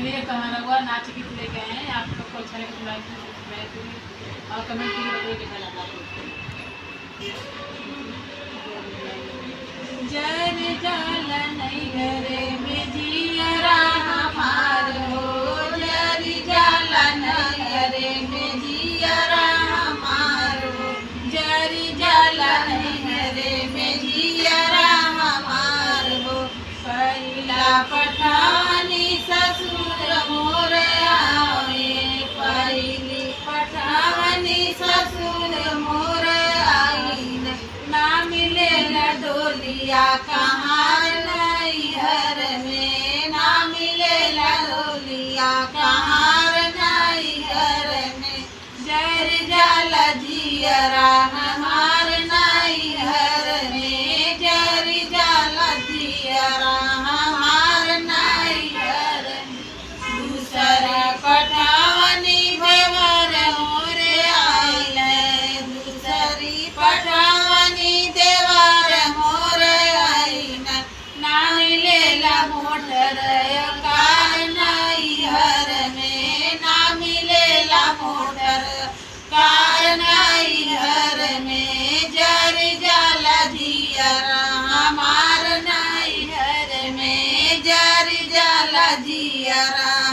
चलिए कहाँ हुआ नाच गीत लेके आए हैं, आप लोग को अच्छा लगे तो लाइक सब्सक्राइब और कमेंट करके बताइए कैसा लगा आपको। जर जाला नहीं घरे में जियरा हमार हो, जरी जाला नहीं घरे में जियरा हमार हो, जरी जाला नहीं घरे में जियरा हमार हो। पहिला पठानी ससुर मोर आवे, पहिली पठानी ससुर मोर आईन, ना मिले न डोलिया कहाँ नैहर में, ना मिले न डोलिया कहाँ नैहर में। जर जाला जियरा हमार नैहर में, जर जाला जियरा हमार नैहर में। दूसरा पठावनी देवर मोर आइल, दूसरी पठावनी देवर मोर आइल, ना मिलेला मोटर कार नैहर में, ना मिलेला मोटर कार नैहर में। जर जाला जियरा हमार नैहर में, जर जाला जियरा